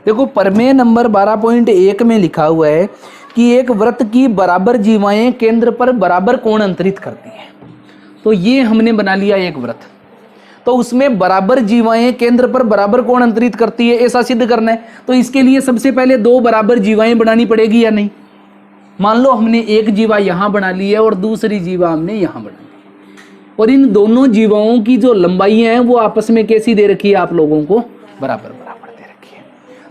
देखो प्रमेय नंबर 12.1 में लिखा हुआ है कि एक वृत्त की बराबर जीवाएं केंद्र पर बराबर कोण अंतरित करती हैं। तो ये हमने बना लिया एक वृत्त, तो उसमें बराबर जीवाएं केंद्र पर बराबर कोण अंतरित करती है, ऐसा सिद्ध करना है। तो इसके लिए सबसे पहले दो बराबर जीवाएं बनानी पड़ेगी या नहीं। मान लो हमने एक जीवा यहां बना ली है और दूसरी जीवा हमने यहां बना ली, और इन दोनों जीवाओं की जो लंबाई है वो आपस में कैसी दे रखी है, आप लोगों को बराबर बराबर दे रखी है।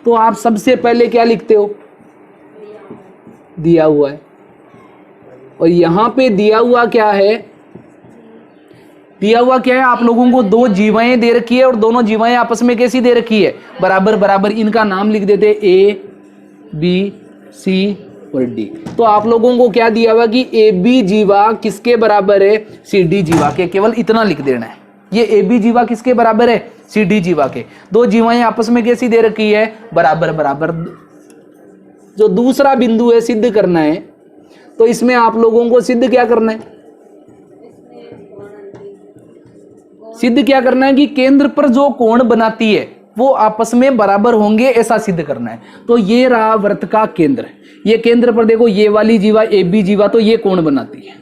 तो आप सबसे पहले क्या लिखते हो, दिया हुआ है, और यहां पे दिया हुआ क्या है, दिया हुआ क्या है, आप लोगों को दो जीवाएं दे रखी है और दोनों जीवाएं आपस में कैसी दे रखी है, बराबर बराबर। इनका नाम लिख देते ए बी सी और डी। तो आप लोगों को क्या दिया हुआ कि ए बी जीवा किसके बराबर है, सी डी जीवा के, केवल इतना लिख देना है। ये ए बी जीवा किसके बराबर है, सी डी जीवा के। दो जीवाएं आपस में कैसी दे रखी है, बराबर बराबर। जो दूसरा बिंदु है सिद्ध करना है, तो इसमें आप लोगों को सिद्ध क्या करना है, सिद्ध क्या करना है कि केंद्र पर जो कोण बनाती है वो आपस में बराबर होंगे, ऐसा सिद्ध करना है। तो ये रहा वृत्त का केंद्र। ये केंद्र पर देखो ये वाली जीवा ए बी जीवा, तो ये कोण बनाती है,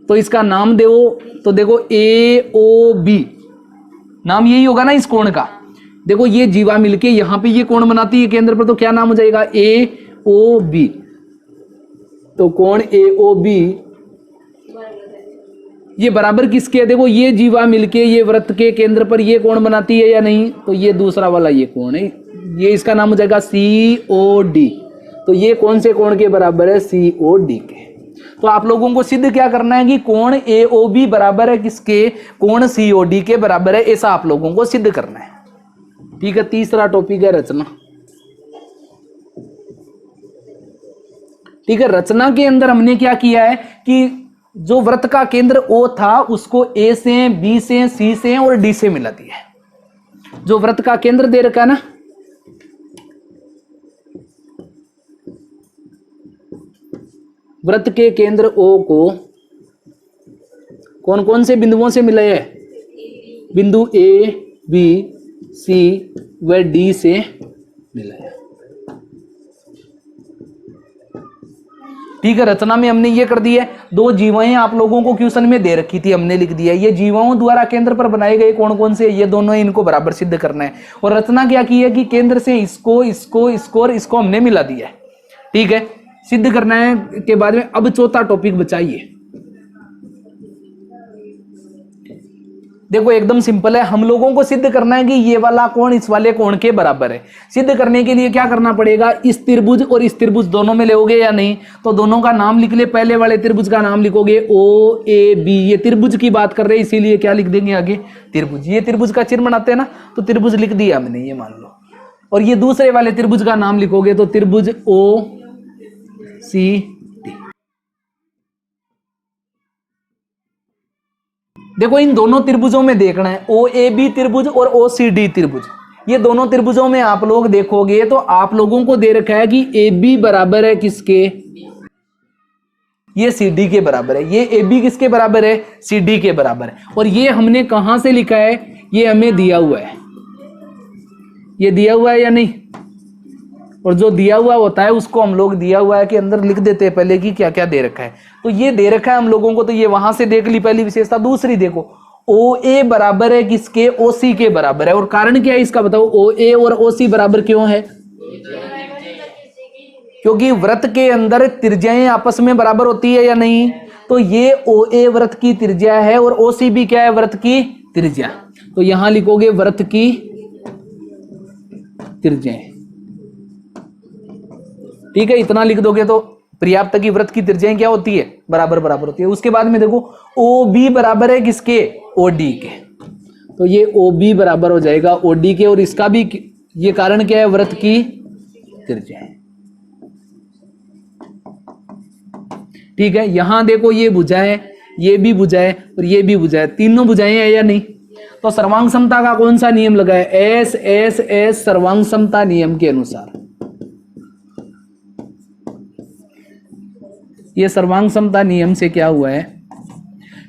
तो इसका नाम दो। तो देखो ए ओ बी नाम यही होगा ना इस कोण का। देखो ये जीवा मिलके यहां पे ये कोण बनाती है केंद्र पर, तो क्या नाम हो जाएगा, ए ओ बी। तो कोण ए ओ बी ये बराबर किसके है, देखो ये जीवा मिलके ये वृत्त के केंद्र पर ये कोण बनाती है या नहीं, तो ये दूसरा वाला ये कोण है, ये इसका नाम हो जाएगा सी ओ डी। तो ये कौन से कोण के बराबर है, सी ओ डी के। तो आप लोगों को सिद्ध क्या करना है कि कोण ए ओ बी बराबर है किसके, कोण सी ओ डी के बराबर है, ऐसा आप लोगों को सिद्ध करना है। ठीक है, तीसरा टॉपिक है रचना। ठीक है, रचना के अंदर हमने क्या किया है कि जो वृत्त का केंद्र O था उसको A से, B से, C से और D से मिला दिया है। जो वृत्त का केंद्र दे रखा है ना, वृत्त के केंद्र O को कौन कौन से बिंदुओं से मिला है, बिंदु A, B, C व D से मिला है। ठीक है, रचना में हमने ये कर दिया है। दो जीवाएं आप लोगों को क्वेश्चन में दे रखी थी, हमने लिख दिया। ये जीवाओं द्वारा केंद्र पर बनाए गए कौन कौन से, ये दोनों इनको बराबर सिद्ध करना है। और रचना क्या की है कि केंद्र से इसको इसको इसको और इसको हमने मिला दिया है। ठीक है, सिद्ध करना है के बाद में अब चौथा टॉपिक बचाइए। देखो एकदम सिंपल है, हम लोगों को सिद्ध करना है कि ये वाला कोण इस वाले कोण के बराबर है। सिद्ध करने के लिए क्या करना पड़ेगा, इस त्रिभुज और इस त्रिभुज दोनों में लोगे या नहीं, तो दोनों का नाम लिख ले। पहले वाले त्रिभुज का नाम लिखोगे ओ ए बी, ये त्रिभुज की बात कर रहे हैं इसीलिए क्या लिख देंगे आगे, त्रिभुज। ये त्रिभुज का चिन्ह बनाते हैं ना, तो त्रिभुज लिख दिया हमने, ये मान लो। और ये दूसरे वाले त्रिभुज का नाम लिखोगे तो त्रिभुज ओ सी। देखो इन दोनों त्रिभुजों में देखना है, ओ ए बी त्रिभुज और ओ सी डी त्रिभुज। ये दोनों त्रिभुजों में आप लोग देखोगे तो आप लोगों को दे रखा है कि ए बी बराबर है किसके, ये सी डी के बराबर है। ये ए बी किसके बराबर है, सी डी के बराबर है। और ये हमने कहां से लिखा है, ये हमें दिया हुआ है। ये दिया हुआ है या नहीं, और जो दिया हुआ होता है उसको हम लोग दिया हुआ है कि अंदर लिख देते हैं पहले कि क्या क्या दे रखा है। तो ये दे रखा है हम लोगों को, तो ये वहां से देख ली पहली विशेषता। दूसरी देखो, ओ ए बराबर है किसके, ओ सी के बराबर है। और कारण क्या है इसका बताओ, ओ ए और ओ सी बराबर क्यों है, क्योंकि वृत्त के अंदर त्रिज्याएं आपस में बराबर होती है या नहीं। तो ये ओ ए वृत्त की त्रिज्या है और ओ सी भी क्या है, वृत्त की त्रिज्या। तो यहां लिखोगे वृत्त की त्रिज्याएं। ठीक है, इतना लिख दोगे तो पर्याप्त की वृत्त की त्रिज्याएं क्या होती है, बराबर बराबर होती है। उसके बाद में देखो ओ बी बराबर है किसके, ओ डी के। तो ये ओ बी बराबर हो जाएगा ओ डी के, और इसका भी ये कारण क्या है, वृत्त की त्रिज्याएं। ठीक है, यहां देखो ये भुजा है, ये भी भुजा है और ये भी भुजा है, तीनों भुजाएं हैं या नहीं। तो सर्वांग समता का कौन सा नियम लगा है, एस एस एस सर्वांग समता नियम के अनुसार। ये सर्वांग समता नियम से क्या हुआ है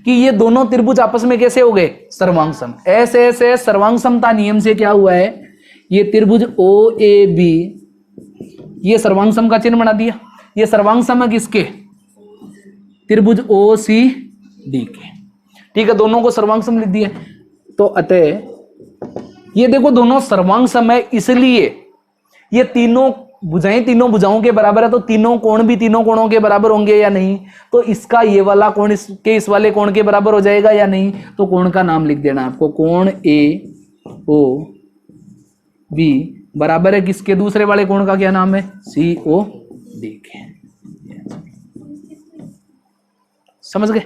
कि ये दोनों त्रिभुज आपस में कैसे हो गए, सर्वांग सम। एस एस एस सर्वांग समता नियम से क्या हुआ है ये त्रिभुज ओ ए बी, ये सर्वांग सम का चिन्ह बना दिया। ये सर्वांग सम है किसके? त्रिभुज ओ सी डी के। ठीक है, दोनों को सर्वांग सम लिख दिया। तो अतः ये देखो दोनों सर्वांग सम है, इसलिए ये तीनों भुजाएं तीनों भुजाओं के बराबर है, तो तीनों कोण भी तीनों कोणों के बराबर होंगे या नहीं? तो इसका ये वाला कोण इसके इस वाले कोण के बराबर हो जाएगा या नहीं? तो कोण का नाम लिख देना आपको, कोण ए ओ बी बराबर है किसके? दूसरे वाले कोण का क्या नाम है? सी ओ डी के। समझ गए?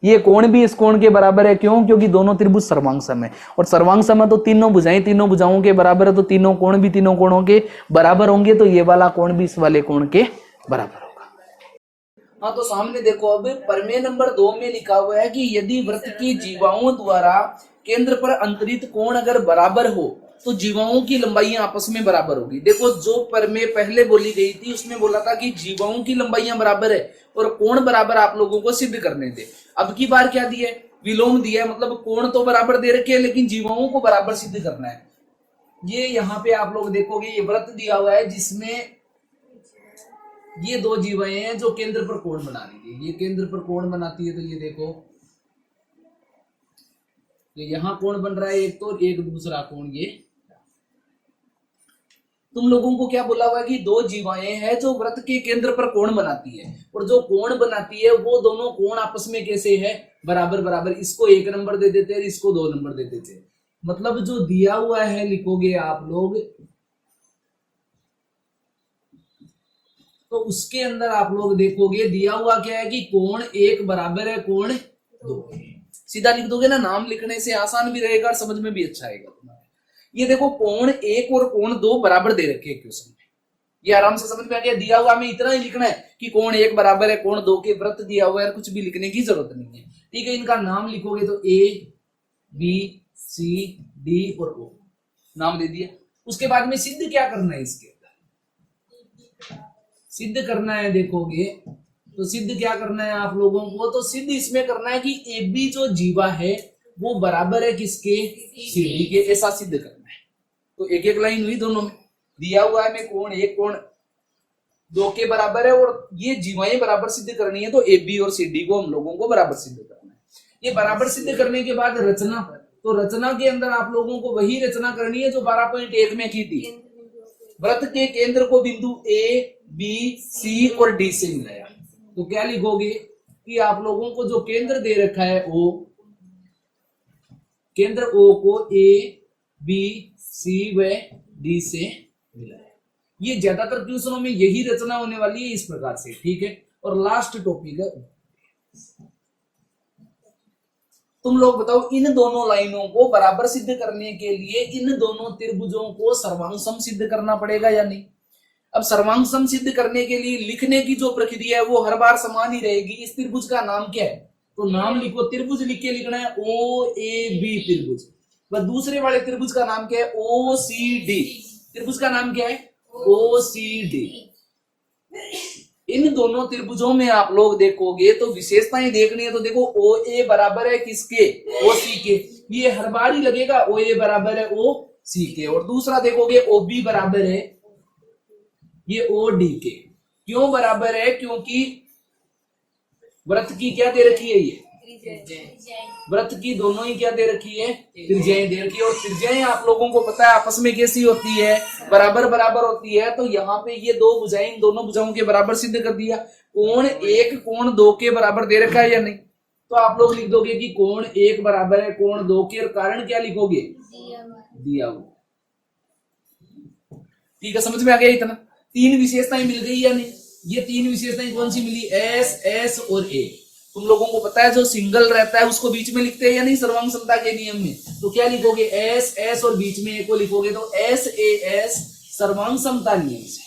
ये कोण भी इस कोण के बराबर है, क्यों? क्योंकि दोनों त्रिभुज सर्वांग सम है, और सर्वांग सम है तो तीनों भुजाएं तीनों भुजाओं के बराबर है, तो तीनों कोण भी तीनों कोणों के बराबर होंगे, तो ये वाला कोण भी इस वाले कोण के बराबर होगा। हाँ, तो सामने देखो, अब प्रमेय नंबर 2 में लिखा हुआ है कि यदि वृत्त की जीवाओं द्वारा केंद्र पर अंतरित कोण अगर बराबर हो तो जीवाओं की लंबाइयां आपस में बराबर होगी। देखो, जो प्रमेय पहले बोली गई थी उसमें बोला था कि जीवाओं की लंबाइयां बराबर है और कोण बराबर आप लोगों को सिद्ध करने थे। अब की बार क्या दिया है? विलोम दिया है, मतलब कोण तो बराबर दे रखे हैं लेकिन जीवाओं को बराबर सिद्ध करना है। ये यहाँ पे आप लोग देखोगे, ये वृत्त दिया हुआ है जिसमें ये दो जीवाएं हैं जो केंद्र पर कोण बना रही है। ये केंद्र पर कोण बनाती है, तो ये देखो, ये यहाँ कोण बन रहा है एक, तो एक दूसरा कोण ये। तुम लोगों को क्या बोला हुआ है कि दो जीवाएं हैं जो वृत्त के केंद्र पर कोण बनाती है, और जो कोण बनाती है वो दोनों कोण आपस में कैसे है? बराबर बराबर। इसको 1 नंबर दे देते हैं, इसको 2 नंबर दे देते हैं। मतलब जो दिया हुआ है लिखोगे आप लोग, तो उसके अंदर आप लोग देखोगे दिया हुआ क्या है कि कोण 1 बराबर है कोण 2। सीधा लिख दोगे ना, नाम लिखने से आसान भी रहेगा और समझ में भी अच्छा आएगा। ये देखो, कोण 1 और कोण 2 बराबर दे रखे हैं क्वेश्चन में, ये आराम से समझ में आ गया। दिया हुआ हमें इतना ही लिखना है कि कोण 1 बराबर है कोण 2 के, वृत्त दिया हुआ है, कुछ भी लिखने की जरूरत नहीं है। ठीक है, इनका नाम लिखोगे तो ए बी सी डी और ओ नाम दे दिया। उसके बाद में सिद्ध क्या करना है? इसके सिद्ध करना है, देखोगे तो सिद्ध क्या करना है आप लोगों को? तो सिद्ध इसमें करना है कि ए बी जो जीवा है वो बराबर है किसके? सी डी के। ऐसा सिद्ध करना है। तो एक एक लाइन हुई दोनों में। दिया हुआ है मैं कोण 1 कोण 2 के बराबर है, और ये जीवाएं बराबर सिद्ध करनी है, तो ए बी और सी डी को हम लोगों को बराबर सिद्ध करना है। ये बराबर सिद्ध करने के बाद रचना, तो रचना के अंदर आप लोगों को वही रचना करनी है जो 12.1 में की थी। वृत्त के केंद्र को बिंदु ए बी सी और डी से मिलाया। तो क्या लिखोगे कि आप लोगों को जो केंद्र दे रखा है ओ, केंद्र ओ को ए बी सी व डी से मिलाया। ये ज्यादातर ट्यूशनों में यही रचना होने वाली है, इस प्रकार से। ठीक है, और लास्ट टॉपिक है, तुम लोग बताओ, इन दोनों लाइनों को बराबर सिद्ध करने के लिए इन दोनों त्रिभुजों को सर्वांग सम सिद्ध करना पड़ेगा या नहीं? अब सर्वांग सम सिद्ध करने के लिए लिखने की जो प्रक्रिया है वो हर बार समान ही रहेगी। इस त्रिभुज का नाम क्या है? तो नाम लिखो, त्रिभुज लिख के लिखना है ओ ए बी त्रिभुज। बस दूसरे वाले त्रिभुज का नाम क्या है? ओ सी डी। त्रिभुज का नाम क्या है? ओ सी डी। इन दोनों त्रिभुजों में आप लोग देखोगे तो विशेषताएं देखनी है, तो देखो ओ ए बराबर है किसके? ओ सी के। ये हर बार ही लगेगा, ओ ए बराबर है ओ सी के। और दूसरा देखोगे ओ बी बराबर है ये ओ डी के। क्यों बराबर है? क्योंकि वृत्त की क्या दे रखी है? ये वृत्त की दोनों ही क्या दे रखी है? त्रिज्याएं दे रखी है। और त्रिज्याएं आप लोगों को पता है आपस में कैसी होती है? बराबर बराबर होती है। तो यहाँ पे ये दो भुजाएं इन दोनों भुजाओं के बराबर सिद्ध कर दिया। कोण 1 कोण 2 के बराबर दे रखा है या नहीं? तो आप लोग लिख दोगे कि कोण 1 बराबर है कोण 2 के, और कारण क्या लिखोगे? दिया हुआ। ठीक है, समझ में आ गया इतना? 3 विशेषताएं मिल गई या नहीं? ये 3 विशेषताएं कौन सी मिली? एस एस और ए। तुम लोगों को पता है जो सिंगल रहता है उसको बीच में लिखते हैं या नहीं सर्वांग समता के नियम में? तो क्या लिखोगे? एस एस और बीच में ए को लिखोगे, तो एस ए एस सर्वांग समता नियम से।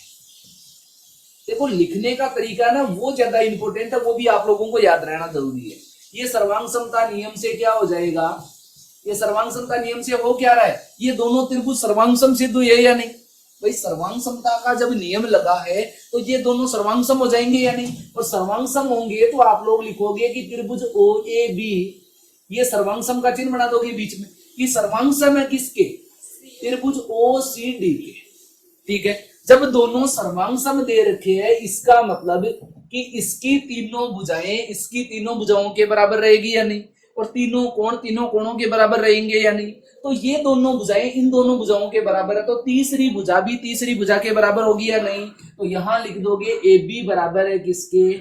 देखो, लिखने का तरीका ना वो ज्यादा इंपॉर्टेंट है, वो भी आप लोगों को याद रहना जरूरी है। ये सर्वांग समता नियम से क्या हो जाएगा? ये सर्वांग समता नियम से हो क्या रहा है? ये दोनों त्रिभुज सर्वांग सम सिद्ध हुए या नहीं? भाई, सर्वांग समता का जब नियम लगा है तो ये दोनों सर्वांग सम हो जाएंगे या नहीं? और सर्वांग सम होंगे तो आप लोग लिखोगे कि त्रिभुज ओ ए बी, ये सर्वांग सम का चिन्ह बना दोगे बीच में। कि सर्वांग सम है किसके? त्रिभुज ओ सी डी के। ठीक है, जब दोनों सर्वांग सम दे रखे हैं, इसका मतलब कि इसकी तीनों भुजाओं के बराबर रहेगी या नहीं, और तीनों कोणों के बराबर रहेंगे या नहीं। तो ये दोनों भुजाएं इन दोनों भुजाओं के बराबर है, तो तीसरी भुजा भी तीसरी भुजा के बराबर होगी या नहीं। तो यहां लिख दोगे ए बी बराबर है किसके,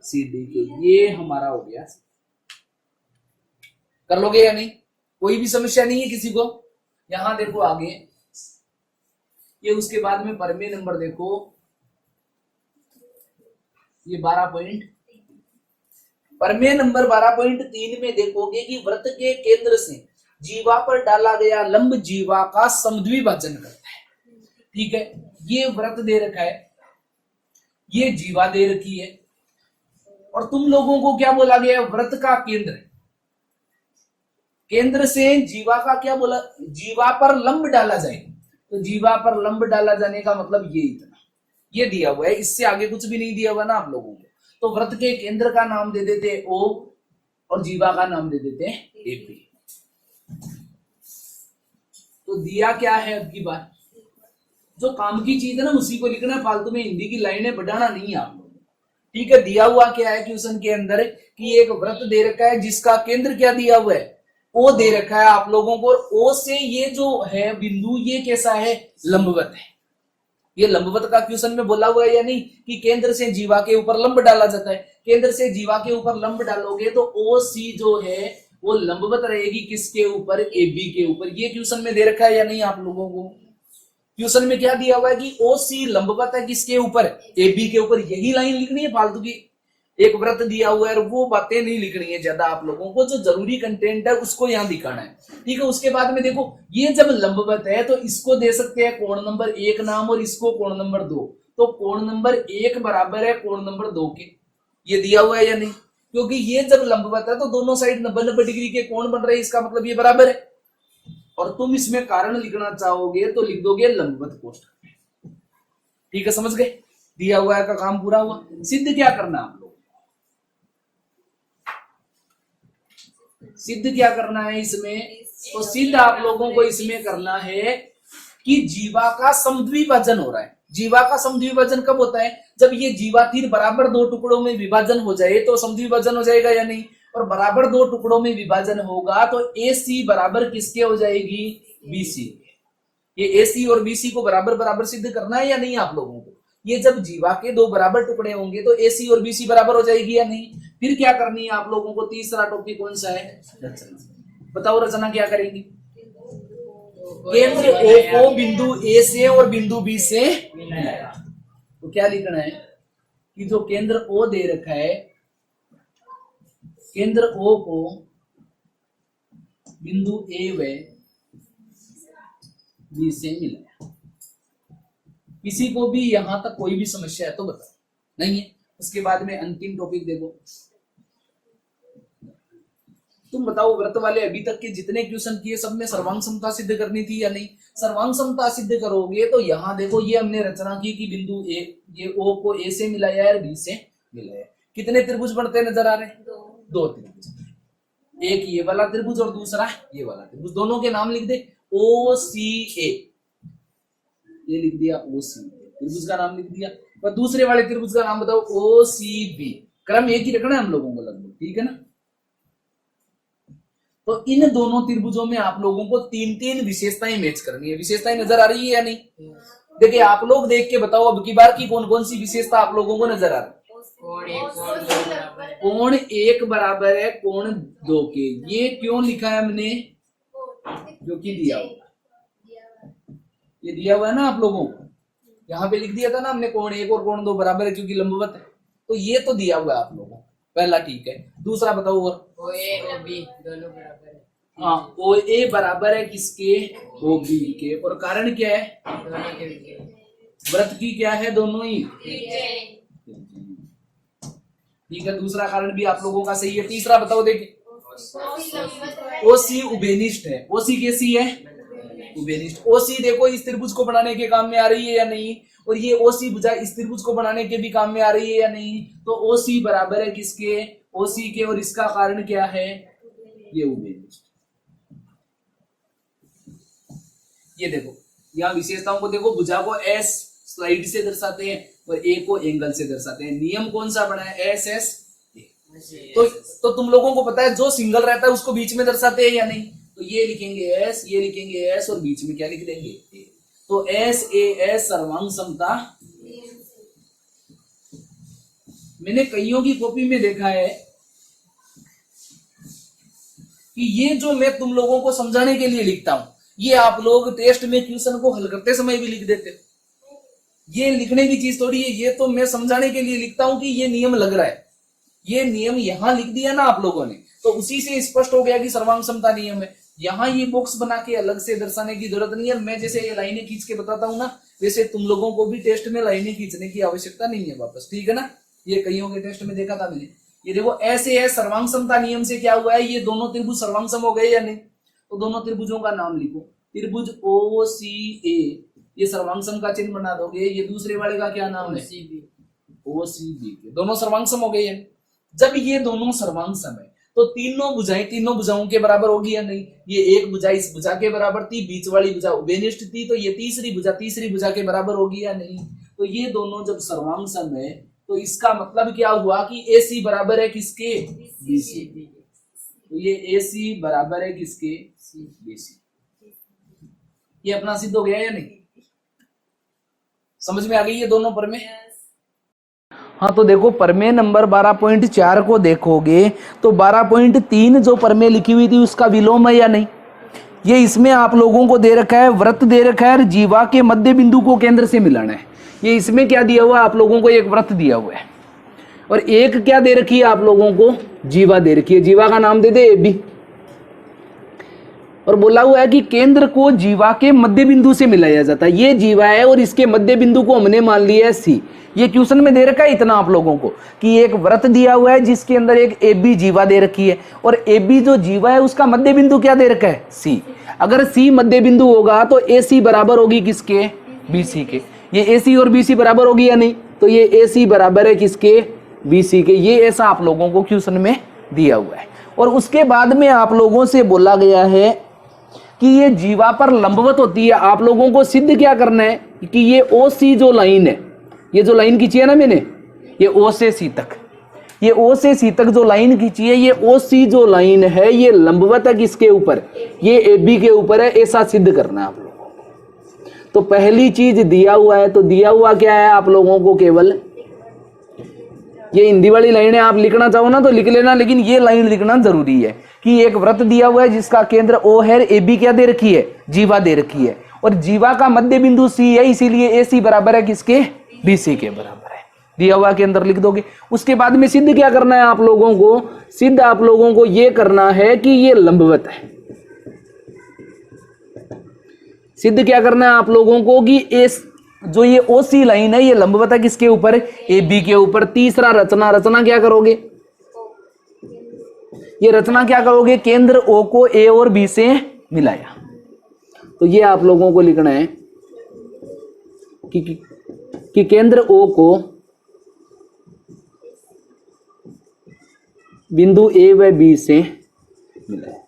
सी डी के। ये हमारा हो गया। कर लोगे या नहीं, कोई भी समस्या नहीं है किसी को। यहां देखो आगे, ये उसके बाद में परमेय नंबर देखो, ये 12 पॉइंट, परमेय नंबर 12.3 में देखोगे कि वृत्त के केंद्र से जीवा पर डाला गया लंब जीवा का समद्विभाजन करता है। ठीक है, ये वृत्त दे रखा है, ये जीवा दे रखी है, और तुम लोगों को क्या बोला गया, वृत्त का केंद्र, केंद्र से जीवा का क्या बोला, जीवा पर लंब डाला जाए। तो जीवा पर लंब डाला जाने का मतलब ये इतना, ये दिया हुआ है, इससे आगे कुछ भी नहीं दिया हुआ ना आप लोगों को। तो वृत्त के केंद्र का नाम दे देते ओ, और जीवा का नाम दे देते एपी। तो दिया क्या है, अब की बात जो काम की चीज है ना उसी को लिखना है, फालतू में हिंदी की लाइनें बढ़ाना नहीं है आप लोग। ठीक है, दिया हुआ क्या है क्वेश्चन के अंदर कि एक वृत्त दे रखा है जिसका केंद्र क्या दिया हुआ है, ओ दे रखा है आप लोगों को। ओ से ये जो है बिंदु, ये कैसा है, लंबवत है। ये लंबवत का क्वेश्चन में बोला हुआ है या नहीं कि केंद्र से जीवा के ऊपर लंब डाला जाता है। केंद्र से जीवा के ऊपर लंब डालोगे तो ओ सी जो है वो लंबवत रहेगी किसके ऊपर, ए बी के ऊपर। ये क्वेश्चन में दे रखा है या नहीं आप लोगों को। क्वेश्चन में क्या दिया हुआ है कि ओ सी लंबवत है किसके ऊपर, ए बी के ऊपर। यही लाइन लिखनी है, फालतू की एक वृत्त दिया हुआ है और वो बातें नहीं लिखनी है ज्यादा आप लोगों को। जो जरूरी कंटेंट है उसको यहाँ दिखाना है। ठीक है, उसके बाद में देखो ये जब लंबवत है तो इसको दे सकते हैं कोण नंबर 1 नाम, और इसको कोण नंबर 2। तो कोण नंबर 1 बराबर है कोण नंबर 2 के। ये दिया हुआ है या नहीं, क्योंकि ये जब लंबवत है तो दोनों साइड 90-90 डिग्री के कोण बन रहे हैं, इसका मतलब ये बराबर है। और तुम इसमें कारण लिखना चाहोगे तो लिख दोगे लंबवत कोष्ठक। ठीक है, समझ गए, दिया हुआ है का काम पूरा हुआ। सिद्ध क्या करना आप लोग, सिद्ध क्या करना है इसमें, तो सिद्ध आप लोगों को इसमें करना है कि जीवा का समद्विभाजन हो रहा है। जीवा का समद्विभाजन कब होता है, जब ये जीवा तीर बराबर 2 टुकड़ों में विभाजन हो जाए तो समद्विभाजन हो जाएगा या नहीं। और बराबर 2 टुकड़ों में विभाजन होगा तो ए सी बराबर किसके हो जाएगी, बी सी। ये ए सी और बी सी को बराबर बराबर सिद्ध करना है या नहीं आप लोगों को। ये जब जीवा के 2 बराबर टुकड़े होंगे तो ए सी और बी सी बराबर हो जाएगी या नहीं। फिर क्या करनी है आप लोगों को, तीसरा टॉपिक कौन सा है, रचना। बताओ रचना क्या करेंगी। केंद्र ओ को बिंदु ए से और बिंदु बी से मिलाया। तो क्या लिखना है कि जो केंद्र ओ दे रखा है, केंद्र ओ को बिंदु ए व बी से मिलाया। किसी को भी यहां तक कोई भी समस्या है तो बताओ, नहीं है। उसके बाद में अंतिम टॉपिक देखो, तुम बताओ वृत्त वाले अभी तक के जितने क्वेश्चन किए सब में सर्वांग समता सिद्ध करनी थी या नहीं। सर्वांग समता सिद्ध करोगे तो यहाँ देखो ये हमने रचना की कि बिंदु ए, ये ओ को ए से मिलाया है और बी से मिलाया है। कितने त्रिभुज बनते नजर आ रहे हैं, 2 त्रिभुज। एक ये वाला त्रिभुज और दूसरा ये वाला त्रिभुज। दोनों के नाम लिख दे, ओ सी ए, ये लिख दिया ओ सी, त्रिभुज का नाम लिख दिया। और दूसरे वाले त्रिभुज का नाम बताओ, ओ सी बी। क्रम एक ही रखना है हम लोगों को लगभग, ठीक है ना। तो इन दोनों त्रिभुजों में आप लोगों को 3-3 विशेषताएं मैच करनी है। विशेषताएं नजर आ रही है या नहीं, देखिए आप लोग देख के बताओ अब की बार की कौन कौन सी विशेषता आप लोगों को नजर आ रही है। कोण 1 बराबर है कोण 2 के। ये क्यों लिखा है हमने, क्योंकि दिया हुआ, ये दिया हुआ है ना आप लोगों को। यहाँ पे लिख दिया था ना हमने कोण 1 और कोण 2 बराबर है क्योंकि लंबवत है। तो ये तो दिया हुआ है आप लोगों को, पहला ठीक है। दूसरा बताओ, और ओ ए और बी दोनों बराबर है। हाँ, ओ ए बराबर है किसके, ओ बी के। और कारण क्या है, दोनों के बीच वृत्त की क्या है, दोनों ही। ठीक है, दूसरा कारण भी आप लोगों का सही है। तीसरा बताओ, देखिए ओ सी उभयनिष्ठ है। ओ सी कैसी है, उभयनिष्ठ। ओ सी देखो इस त्रिभुज को बनाने के काम में आ रही है या नहीं, और ये ओ सी भुजा इस त्रिभुज को बनाने के भी काम में आ रही है या नहीं। तो ओ सी बराबर है किसके, ओ सी के। और इसका कारण क्या है, ये उभयनिष्ठ। ये देखो यहाँ विशेषताओं को देखो, भुजा को एस स्लाइड से दर्शाते हैं और ए को एंगल से दर्शाते हैं। नियम कौन सा बना है? S S A. तो तुम लोगों को पता है जो सिंगल रहता है उसको बीच में दर्शाते हैं या नहीं? तो ये लिखेंगे एस, ये लिखेंगे एस और बीच में क्या लिख देंगे? ए। तो एस ए एस सर्वांग समता। मैंने कईयों की कॉपी में देखा है कि ये जो मैं तुम लोगों को समझाने के लिए लिखता हूं, ये आप लोग टेस्ट में क्वेश्चन को हल करते समय भी लिख देते हो। ये लिखने की चीज थोड़ी है, ये तो मैं समझाने के लिए लिखता हूं कि ये नियम लग रहा है। ये नियम यहां लिख दिया ना आप लोगों ने, तो उसी से स्पष्ट हो गया कि सर्वांग समता नियम है। यहाँ ये बॉक्स बना के अलग से दर्शाने की जरूरत नहीं है। मैं जैसे ये लाइनें खींच के बताता हूं ना, वैसे तुम लोगों को भी टेस्ट में लाइनें खींचने की आवश्यकता नहीं है वापस, ठीक है ना? ये कईयों के टेस्ट में देखा था मैंने। ये देखो ऐसे है, सर्वांग समता नियम से क्या हुआ है, ये दोनों त्रिभुज सर्वांग सम हो गए या नहीं? तो दोनों त्रिभुजों का नाम लिखो। त्रिभुज ओ सी ए, ये सर्वांग सम का चिन्ह बना दोगे। ये दूसरे वाले का क्या नाम है? ओ सी बी। दोनों सर्वांग सम हो गए हैं। जब ये दोनों सर्वांग सम है तो तीनों भुजाओं के बराबर होगी या नहीं? ये एक भुजा इस भुजा के बराबर थी, बीच वाली भुजा उभयनिष्ठ थी, तो ये तीसरी भुजा के बराबर होगी या नहीं? तो ये दोनों जब सर्वांग सम है तो इसका मतलब क्या हुआ कि AC बराबर है किसके? BC। तो ये AC बराबर है किसके? BC। ये अपना सिद्ध हो गया या नहीं? समझ में आ गई ये दोनों प्रमेय? हाँ, तो देखो प्रमेय नंबर 12.4 को देखोगे तो 12.3 जो प्रमेय लिखी हुई थी उसका विलोम है या नहीं? ये इसमें आप लोगों को दे रखा है, वृत्त दे रखा है, जीवा के मध्य बिंदु को केंद्र से मिलाना है। ये इसमें क्या दिया हुआ है आप लोगों को? एक वृत्त दिया हुआ है और एक क्या दे रखी है आप लोगों को? जीवा दे रखी है। जीवा का नाम दे दे AB। और बोला हुआ है कि केंद्र को जीवा के मध्य बिंदु से मिलाया जाता है। ये जीवा है और इसके मध्य बिंदु को हमने मान लिया है C। ये क्वेश्चन में दे रखा है इतना आप लोगों को कि एक वृत्त दिया हुआ है जिसके अंदर एक AB जीवा दे रखी है और AB जो जीवा है उसका मध्य बिंदु क्या दे रखा है? C। अगर C मध्य बिंदु होगा तो AC बराबर होगी किसके? BC के। ये AC और BC बराबर होगी या नहीं? तो ये AC बराबर है किसके? BC के। ये ऐसा आप लोगों को क्वेश्चन में दिया हुआ है। और उसके बाद में आप लोगों से बोला गया है कि ये जीवा पर लंबवत होती है। आप लोगों को सिद्ध क्या करना है कि ये OC जो लाइन है, ये जो लाइन खींची है ना मैंने, ये O से C तक, ये O से C तक जो लाइन खींची है, ये OC जो लाइन है ये लंबवत है किसके ऊपर? ये AB के ऊपर है। ऐसा सिद्ध करना है आप लोगों को। तो पहली चीज दिया हुआ है, तो दिया हुआ क्या है आप लोगों को? केवल ये हिंदी वाली लाइनें आप लिखना चाहो ना तो लिख लेना, लेकिन ये लाइन लिखना जरूरी है कि एक वृत्त दिया हुआ है जिसका केंद्र O है, AB क्या दे रखी है? जीवा दे रखी है और जीवा का मध्य बिंदु C है, इसीलिए AC बराबर है किसके? BC के बराबर है। दिया हुआ के अंदर लिख दोगे। उसके बाद में सिद्ध क्या करना है आप लोगों को? सिद्ध आप लोगों को ये करना है कि ये लंबवत है। सिद्ध क्या करना है आप लोगों को कि जो ये OC लाइन है ये लंबवत है किसके ऊपर? AB के ऊपर। तीसरा रचना क्या करोगे? ये रचना क्या करोगे? केंद्र O को A और B से मिलाया। तो ये आप लोगों को लिखना है कि केंद्र O को बिंदु A व B से मिलाया।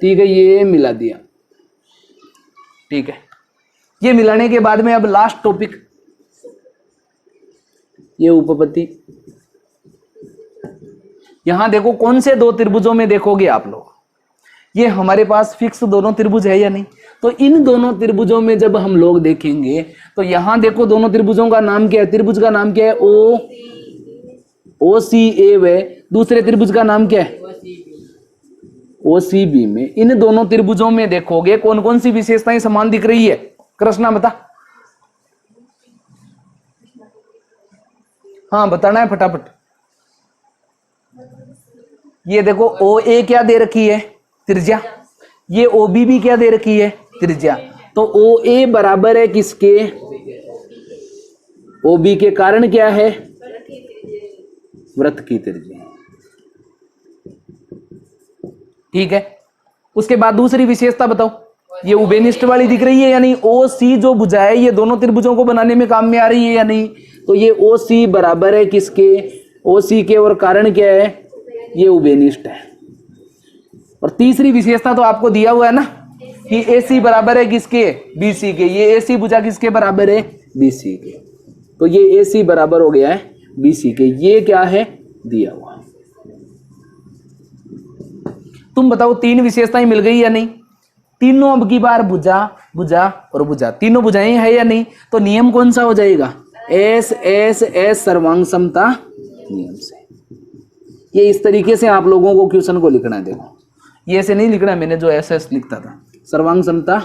ठीक है, ये मिला दिया। ठीक है, ये मिलाने के बाद में अब लास्ट टॉपिक, ये उपपत्ति। यहां देखो कौन से दो त्रिभुजों में देखोगे आप लोग, ये हमारे पास फिक्स दोनों त्रिभुज है या नहीं? तो इन दोनों त्रिभुजों में जब हम लोग देखेंगे तो यहां देखो दोनों त्रिभुजों का नाम क्या है? त्रिभुज का नाम क्या है? OCA व दूसरे त्रिभुज का नाम क्या है? OCB में। इन दोनों त्रिभुजों में देखोगे कौन कौन सी विशेषताएं समान दिख रही है? कृष्णा बता। हाँ बताना है फटाफट। ये देखो OA क्या दे रखी है? त्रिज्या। ये OB भी क्या दे रखी है? त्रिज्या। तो OA बराबर है किसके? OB के। कारण क्या है? वृत्त की त्रिज्या। ठीक है, उसके बाद दूसरी विशेषता बताओ। ये उभयनिष्ठ वाली दिख रही है या नहीं? OC जो भुजा है ये दोनों त्रिभुजों को बनाने में काम में आ रही है या नहीं? तो ये OC बराबर है किसके? OC के। और कारण क्या है? ये उभयनिष्ठ है। और तीसरी विशेषता तो आपको दिया हुआ है ना कि AC बराबर है किसके, BC के। ये AC भुजा किसके बराबर है, BC के। तो ये AC बराबर हो गया है BC के। ये क्या है, दिया हुआ। तुम बताओ तीन विशेषताएं मिल गई या नहीं। तीनों अब की बार भुजा भुजा और भुजा, तीनों भुजाएं है या नहीं। तो नियम कौन सा हो जाएगा, एस एस एस सर्वांग समता नियम से। ये इस तरीके से आप लोगों को क्वेश्चन को लिखना है। देखो ये ऐसे नहीं लिखना, मैंने जो एस एस लिखता था, सर्वांग समता।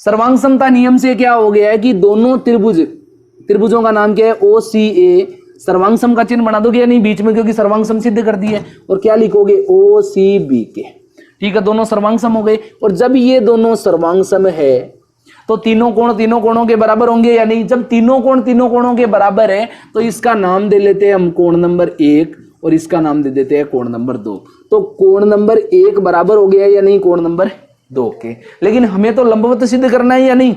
सर्वांग समता नियम से क्या हो गया है कि दोनों त्रिभुजों का नाम क्या है, OCA। सर्वांग सम का चिन्ह बना दोगे या नहीं बीच में, क्योंकि सर्वांग सम सिद्ध कर दी है। और क्या लिखोगे, OCB के। ठीक है, दोनों सर्वांग सम हो गए। और जब ये दोनों सर्वांग सम है तो तीनों कोणों के बराबर होंगे या नहीं। जब तीनों कोणों के बराबर है तो इसका नाम दे लेते हैं हम कोण नंबर 1 और इसका नाम दे देते हैं कोण नंबर 2। तो कोण नंबर 1 बराबर हो गया या नहीं कोण नंबर 2 के। लेकिन हमें तो लंबवत सिद्ध करना है या नहीं।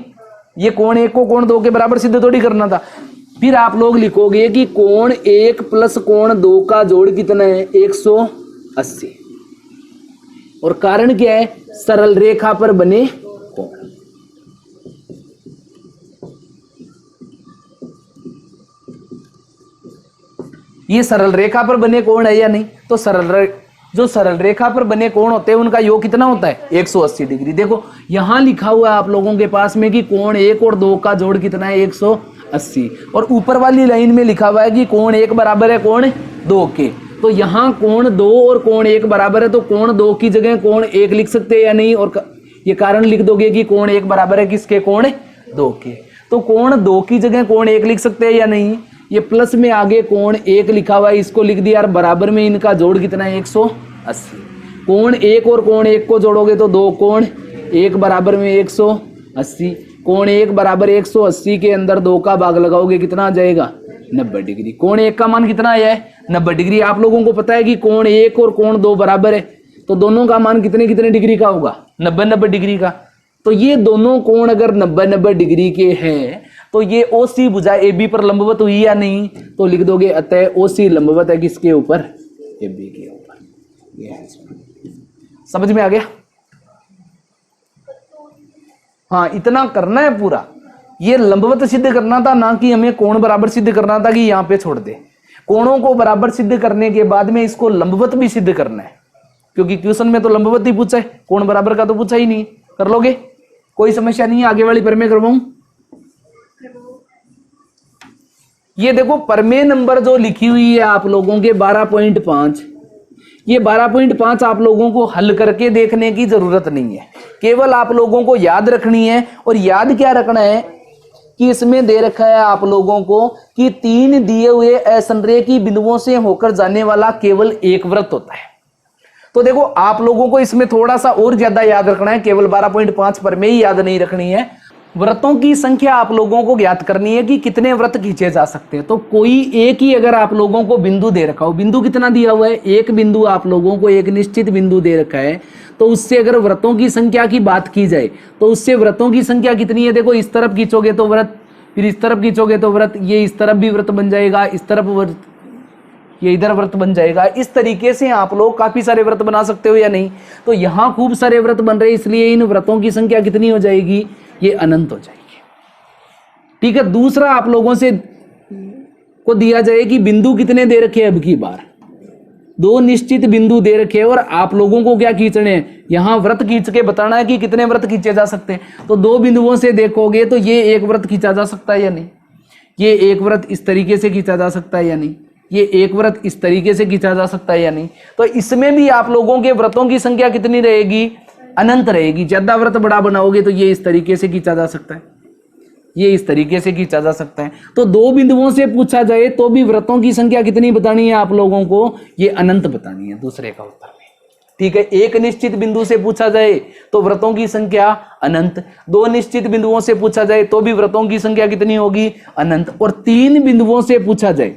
ये कोण 1 को कोण 2 के बराबर सिद्ध थोड़ी करना था। फिर आप लोग लिखोगे कि कोण 1 प्लस कोण 2 का जोड़ कितना है, 180। और कारण क्या है, सरल रेखा पर बने कोण। ये सरल रेखा पर बने कोण है या नहीं। तो जो सरल रेखा पर बने कोण होते हैं उनका योग कितना होता है, 180 डिग्री। देखो यहां लिखा हुआ है आप लोगों के पास में कि कोण 1 और 2 का जोड़ कितना है, 180। और ऊपर वाली लाइन में लिखा हुआ है कि कोण 1 बराबर है कोण 2 के। तो यहाँ कोण 2 और कोण 1 बराबर है, तो कोण 2 की जगह कोण 1 लिख सकते हैं या नहीं। और ये कारण लिख दोगे कि कोण 1 बराबर है किसके, कोण 2 के। तो कोण 2 की जगह कोण 1 लिख सकते हैं या नहीं। ये प्लस में आगे कोण 1 लिखा हुआ है, इसको लिख दिया। और बराबर में इनका जोड़ कितना है, 180। कोण 1 और कोण 1 को जोड़ोगे तो 2 कोण 1 बराबर में 180। कोण 1 बराबर 180 के अंदर 2 का भाग लगाओगे कितना आ जाएगा, 90 डिग्री। कोण 1 का मान कितना आया है, 90 डिग्री। आप लोगों को पता है कि कोण 1 और कोण 2 बराबर है, तो दोनों का मान कितने कितने डिग्री का होगा, 90-90 डिग्री का। तो ये दोनों कोण अगर 90-90 डिग्री के हैं तो ये OC भुजा AB पर लंबवत हुई या नहीं। तो लिख दोगे अतः OC लंबवत है किसके ऊपर, AB के ऊपर। ये है, समझ में आ गया। हाँ इतना करना है पूरा। ये लंबवत सिद्ध करना था, ना कि हमें कोण बराबर सिद्ध करना था कि यहाँ पे छोड़ दे। कोणों को बराबर सिद्ध करने के बाद में इसको लंबवत भी सिद्ध करना है, क्योंकि क्वेश्चन में तो लंबवत ही पूछा है, कोण बराबर का तो पूछा ही नहीं। कर लोगे, कोई समस्या नहीं है। आगे वाली प्रमेय करवाऊं। ये देखो प्रमेय नंबर जो लिखी हुई है आप लोगों के 12.5, ये 12.5 आप लोगों को हल करके देखने की जरूरत नहीं है, केवल आप लोगों को याद रखनी है। और याद क्या रखना है कि इसमें दे रखा है आप लोगों को कि 3 दिए हुए असंरेखी बिंदुओं से होकर जाने वाला केवल एक वृत्त होता है। तो देखो आप लोगों को इसमें थोड़ा सा और ज्यादा याद रखना है, केवल 12.5 प्रमेय ही याद नहीं रखनी है। व्रतों की संख्या आप लोगों को ज्ञात करनी है कि कितने व्रत खींचे जा सकते हैं। तो कोई एक ही अगर आप लोगों को बिंदु दे रखा हो, बिंदु कितना दिया हुआ है, एक बिंदु आप लोगों को एक निश्चित बिंदु दे रखा है, तो उससे अगर व्रतों की संख्या की बात की जाए तो उससे व्रतों की संख्या कितनी है। देखो इस तरफ खींचोगे तो व्रत, फिर इस तरफ खींचोगे तो व्रत, ये इस तरफ भी व्रत बन जाएगा, इस तरफ व्रत, ये इधर व्रत बन जाएगा। इस तरीके से आप लोग काफी सारे व्रत बना सकते हो या नहीं। तो यहाँ खूब सारे व्रत बन रहे हैं, इसलिए इन व्रतों की संख्या कितनी हो जाएगी, ये अनंत हो जाएगी। ठीक है। दूसरा आप लोगों से को दिया जाए कि बिंदु कितने दे रखे हैं। अब की बार 2 निश्चित बिंदु दे रखे हैं और आप लोगों को क्या खींचने हैं, यहाँ व्रत खींच के बताना है कि कितने व्रत खींचे जा सकते हैं। तो 2 बिंदुओं से देखोगे तो ये एक व्रत खींचा जा सकता है या नहीं, ये एक व्रत इस तरीके से खींचा जा सकता है या नहीं, ये एक व्रत इस तरीके से खींचा जा सकता है या नहीं। तो इसमें भी आप लोगों के व्रतों की संख्या कितनी रहेगी, अनंत रहेगी। ज्यादा व्रत बड़ा बनाओगे तो ये इस तरीके से खींचा जा सकता है, ये इस तरीके से खींचा जा सकता है। तो 2 बिंदुओं से पूछा जाए तो भी व्रतों की संख्या कितनी बतानी है आप लोगों को, ये अनंत बतानी है दूसरे का उत्तर में। ठीक है। एक निश्चित बिंदु से पूछा जाए तो व्रतों की संख्या अनंत, 2 निश्चित बिंदुओं से पूछा जाए तो भी व्रतों की संख्या कितनी होगी, अनंत। और 3 बिंदुओं से पूछा जाए,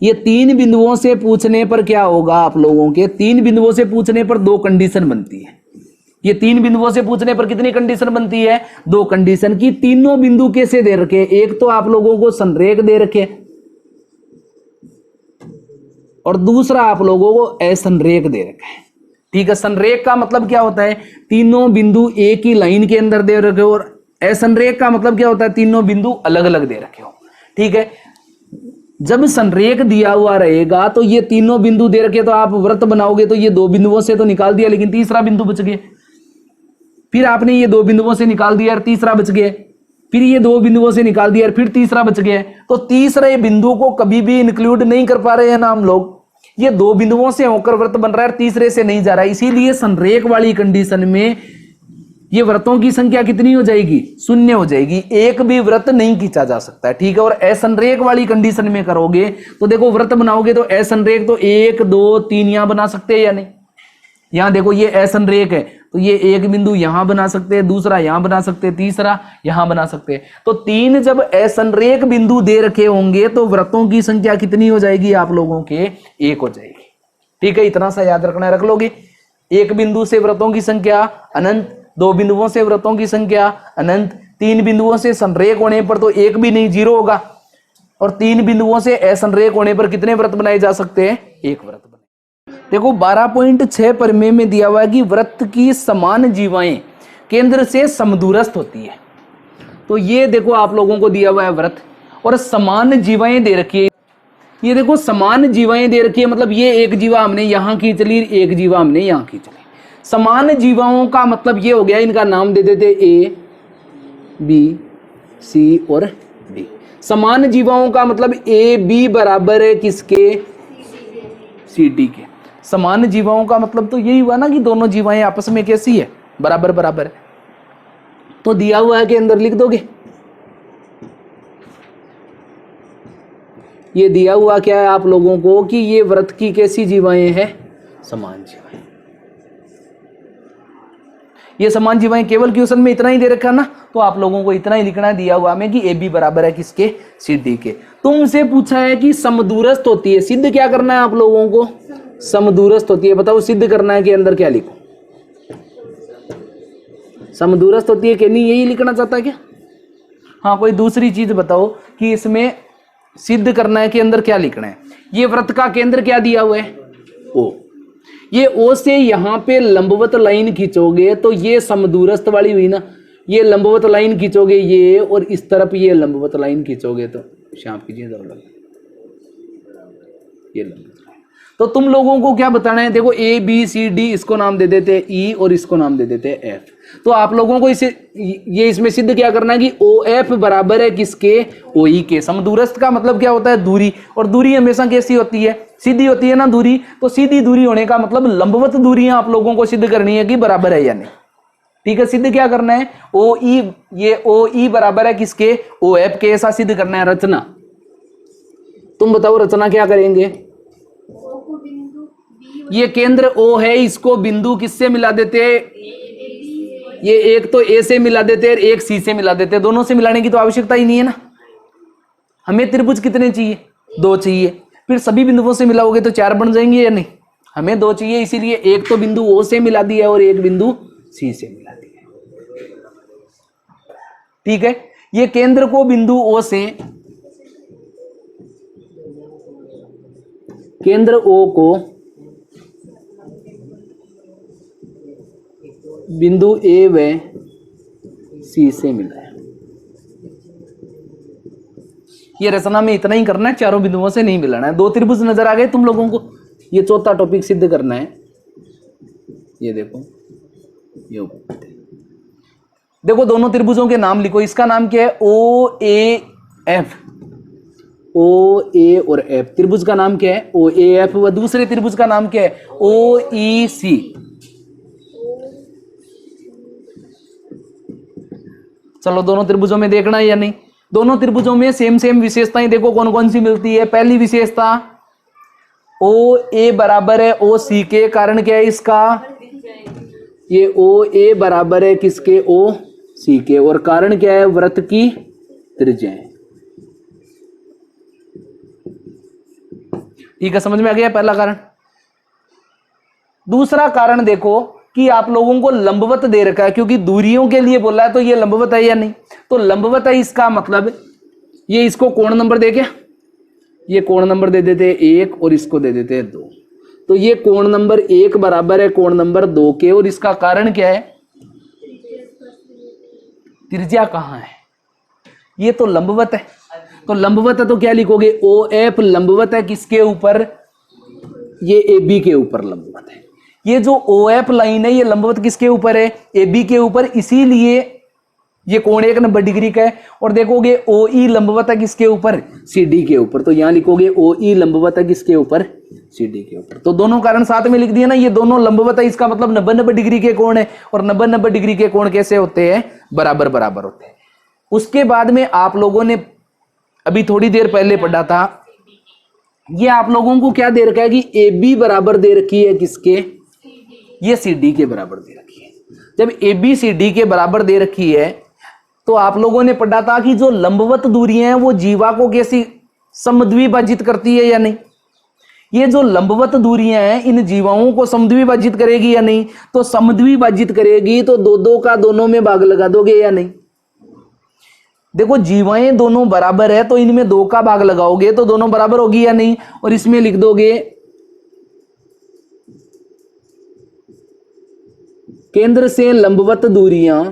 ये 3 बिंदुओं से पूछने पर क्या होगा आप लोगों के, 3 बिंदुओं से पूछने पर 2 कंडीशन बनती है। ये 3 बिंदुओं से पूछने पर कितनी कंडीशन बनती है, 2 कंडीशन की। तीनों बिंदु कैसे दे रखे, एक तो आप लोगों को संरेख दे रखे और दूसरा आप लोगों को असंरेख दे रखा है। ठीक है, संरेख का मतलब क्या होता है, तीनों बिंदु एक ही लाइन के अंदर दे रखे हो, और असंरेख का मतलब क्या होता है, तीनों बिंदु अलग अलग दे रखे हो। ठीक है, जब संरेख दिया हुआ रहेगा तो ये तीनों बिंदु दे रखे, तो आप व्रत बनाओगे तो ये 2 बिंदुओं से तो निकाल दिया, लेकिन तीसरा बिंदु बच गया। फिर आपने ये 2 बिंदुओं से निकाल दिया और तीसरा बच गया, फिर ये 2 बिंदुओं से निकाल दिया और फिर तीसरा बच गया। तो तीसरे बिंदु को कभी भी इंक्लूड नहीं कर पा रहे हैं ना हम लोग। ये 2 बिंदुओं से होकर व्रत बन रहा है, तीसरे से नहीं जा रहा है। इसीलिए संरेख वाली कंडीशन में ये व्रतों की संख्या कितनी हो जाएगी, 0 हो जाएगी, एक भी व्रत नहीं खींचा जा सकता है। ठीक है, और असंरेख वाली कंडीशन में करोगे तो देखो व्रत बनाओगे तो असंरेख तो 1 2 3 यहां बना सकते हैं या नहीं। यहां देखो ये असंरेख है तो ये एक बिंदु यहां बना सकते हैं, दूसरा यहां बना सकते हैं, तीसरा यहां बना सकते हैं। तो 3 जब असंरेख बिंदु दे रखे होंगे तो व्रतों की संख्या कितनी हो जाएगी आप लोगों के, 1 हो जाएगी। ठीक है, इतना सा याद रखना, रख लोगे। एक बिंदु से व्रतों की संख्या अनंत, 2 बिंदुओं से व्रतों की संख्या अनंत, 3 बिंदुओं से संरेख होने पर तो एक भी नहीं, 0 होगा, और 3 बिंदुओं से असंरेख होने पर कितने व्रत बनाए जा सकते हैं, 1 व्रत बने। देखो 12.6 प्रमेय में दिया हुआ है कि व्रत की समान जीवाएं केंद्र से समदूरस्थ होती है। तो ये देखो आप लोगों को दिया हुआ है व्रत, और समान जीवाएं दे रखी है। ये देखो समान जीवाएं दे रखी है, मतलब ये एक जीवा हमने यहां खींच ली, एक जीवा हमने यहां खींच ली। समान जीवाओं का मतलब ये हो गया, इनका नाम दे देते ए बी सी और डी। समान जीवाओं का मतलब ए बी बराबर है किसके, सी डी के। समान जीवाओं का मतलब तो यही हुआ ना कि दोनों जीवाएं आपस में कैसी है, बराबर बराबर है। तो दिया हुआ है के अंदर लिख दोगे, ये दिया हुआ क्या है आप लोगों को कि ये व्रत की कैसी जीवाएं हैं, समान जीवाएं। ये समान जीवाएं केवल क्वेश्चन में इतना ही दे रखा ना, तो आप लोगों को इतना ही लिखना दिया हुआ में कि ए बी बराबर है किसके, सी डी के। तुमसे पूछा है कि समदूरस्थ होती है, सिद्ध क्या करना है आप लोगों को, समदूरस्थ होती है। बताओ सिद्ध करना है कि अंदर क्या लिखो, समदूरस्थ होती है कि नहीं, यही लिखना चाहता है क्या। हाँ, कोई दूसरी चीज बताओ कि इसमें सिद्ध करना है कि अंदर क्या लिखना है। ये व्रत का केंद्र क्या दिया हुआ है, ओ। ये ओ से यहां पे लंबवत लाइन खींचोगे तो ये समदूरस्थ वाली हुई ना, ये लंबवत लाइन खींचोगे ये, और इस तरफ ये लंबवत लाइन खींचोगे तो शाम कीजिए ये लंबवत लाइन। तो तुम लोगों को क्या बताना है, देखो ए बी सी डी, इसको नाम दे देते हैं ई और इसको नाम दे देते हैं एफ। तो आप लोगों को इसे ये इसमें सिद्ध क्या करना है कि ओ एफ बराबर है किसके, ओ ई के। समदूरस्थ का मतलब क्या होता है, दूरी, और दूरी हमेशा कैसी होती है, सीधी होती है ना दूरी। तो सीधी दूरी होने का मतलब लंबवत दूरियां आप लोगों को सिद्ध करनी है कि बराबर है या नहीं। ठीक है, सिद्ध क्या करना है, ओ ई, ये ओ ई बराबर है किसके, ओ एफ के। ऐसा सिद्ध करना है। रचना, तुम बताओ रचना क्या करेंगे। ये केंद्र ओ है, इसको बिंदु किससे मिला देते हैं, ये एक तो ए से मिला देते हैं, एक सी से मिला देते हैं। दोनों से मिलाने की तो आवश्यकता ही नहीं है ना। हमें त्रिभुज कितने चाहिए, 2 चाहिए। फिर सभी बिंदुओं से मिलाओगे तो 4 बन जाएंगे या नहीं, हमें 2 चाहिए। इसीलिए एक तो बिंदु ओ से मिला दिया और एक बिंदु सी से मिला दिया। ठीक है, ये केंद्र को बिंदु ओ से, केंद्र ओ को बिंदु ए व सी से मिला है। ये रचना में इतना ही करना है, चारों बिंदुओं से नहीं मिलाना है। 2 त्रिभुज नजर आ गए तुम लोगों को। ये चौथा टॉपिक सिद्ध करना है। ये देखो, ये देखो दोनों त्रिभुजों के नाम लिखो। इसका नाम क्या है, ओ ए एफ, ओ ए और एफ। त्रिभुज का नाम क्या है, ओ ए एफ। व दूसरे त्रिभुज का नाम क्या है, ओ ई सी। चलो दोनों त्रिभुजों में देखना है या नहीं, दोनों त्रिभुजों में सेम विशेषताएं देखो कौन कौन सी मिलती है। पहली विशेषता, ओ ए बराबर है ओ सी के। कारण क्या है इसका, ये ओ ए बराबर है किसके, ओ सी के। और कारण क्या है, वृत्त की त्रिज्याएं। ठीक है, समझ में आ गया पहला कारण। दूसरा कारण देखो कि आप लोगों को लंबवत दे रखा है, क्योंकि दूरियों के लिए बोला है तो ये लंबवत है या नहीं। तो लंबवत है, इसका मतलब ये इसको कोण नंबर दे क्या, ये कोण नंबर दे देते हैं 1 और इसको दे देते हैं 2। तो ये कोण नंबर 1 बराबर है कोण नंबर 2 के, और इसका कारण क्या है? त्रिज्या कहाँ है? ये तो लंबवत है, तो लंबवत है तो क्या लिखोगे? OF लंबवत है किसके ऊपर? ये AB के ऊपर लंबवत है। ये जो OF लाइन है ये लंबवत किसके ऊपर है? AB के ऊपर, इसीलिए ये कोण 190 डिग्री का है। और देखोगे OE लंबवत है किसके ऊपर? CD के ऊपर। तो यहां लिखोगे OE लंबवत है किसके ऊपर? CD के ऊपर। तो दोनों कारण साथ में लिख दिए ना, ये दोनों लंबवत है, इसका मतलब 90-90 डिग्री के कोण है। और 90-90 डिग्री के कोण कैसे होते हैं? बराबर बराबर होते हैं। उसके बाद में आप लोगों ने अभी थोड़ी देर पहले पढ़ा था, ये आप लोगों को क्या दे रखा है कि AB बराबर दे रखी है किसके? ये CD के बराबर दे रखी है। जब AB CD के बराबर दे रखी है तो आप लोगों ने पढ़ा था कि जो लंबवत दूरियां हैं वो जीवा को कैसी समद्विभाजित करती है या नहीं? ये जो लंबवत दूरियां हैं इन जीवाओं को समद्विभाजित करेगी या नहीं? तो समद्विभाजित करेगी तो 2-2 का दोनों में भाग लगा दोगे या नहीं? देखो जीवाएं दोनों बराबर है तो इनमें 2 का भाग लगाओगे तो दोनों बराबर होगी या नहीं? और इसमें लिख दोगे केंद्र से लंबवत दूरियां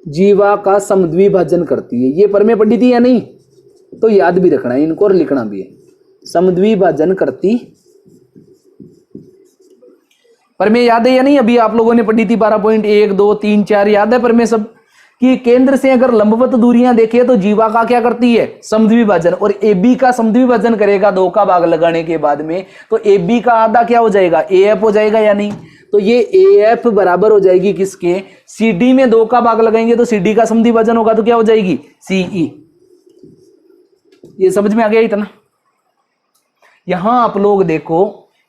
जीवा का समद्विभाजन करती है। ये परमे पढ़ी थी या नहीं? तो याद भी रखना है इनको और लिखना भी है। समद्विभाजन करती, परमे याद है या नहीं? अभी आप लोगों ने पढ़ी थी 12.1 2 3 4 याद है परमे सब? कि केंद्र से अगर लंबवत दूरियां देखें तो जीवा का क्या करती है? समद्विभाजन। और AB का समद्विभाजन करेगा 2 का भाग लगाने के बाद में, तो AB का आधा क्या हो जाएगा? AF हो जाएगा या नहीं? तो ये AF बराबर हो जाएगी किसके? CD में 2 का भाग लगाएंगे तो CD का समद्विभाजन होगा तो क्या हो जाएगी? CE। ये समझ में आ गया इतना? यहां आप लोग देखो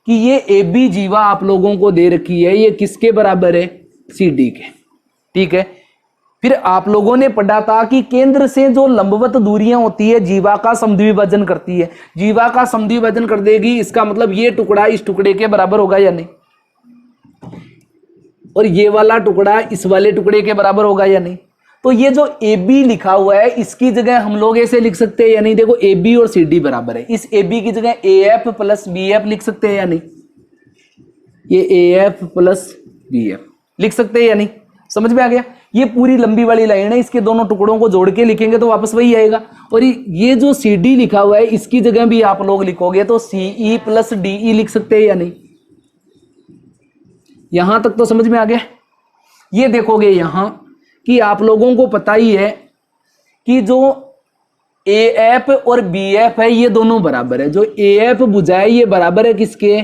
कि ये AB जीवा आप लोगों को दे रखी है, ये किसके बराबर है? CD के। ठीक है, फिर आप लोगों ने पढ़ा था कि केंद्र से जो लंबवत दूरियां होती है जीवा का समद्विभाजन करती है। जीवा का समद्विभाजन कर देगी, इसका मतलब ये टुकड़ा इस टुकड़े के बराबर होगा या नहीं? और ये वाला टुकड़ा इस वाले टुकड़े के बराबर होगा या नहीं? तो ये जो AB लिखा हुआ है इसकी जगह हम लोग ऐसे लिख सकते हैं या नहीं? देखो AB और CD बराबर है, इस AB की जगह AF प्लस BF लिख सकते हैं या नहीं? ये AF प्लस BF लिख सकते हैं या नहीं? समझ में आ गया? ये पूरी लंबी वाली लाइन है, इसके दोनों टुकड़ों को जोड़ के लिखेंगे तो वापस वही आएगा। और ये जो CD लिखा हुआ है इसकी जगह भी आप लोग लिखोगे तो CE प्लस DE लिख सकते हैं या नहीं? यहां तक तो समझ में आ गया? ये देखोगे यहां कि आप लोगों को पता ही है कि जो AF और BF है ये दोनों बराबर है। जो AF भुजा है ये बराबर है किसके?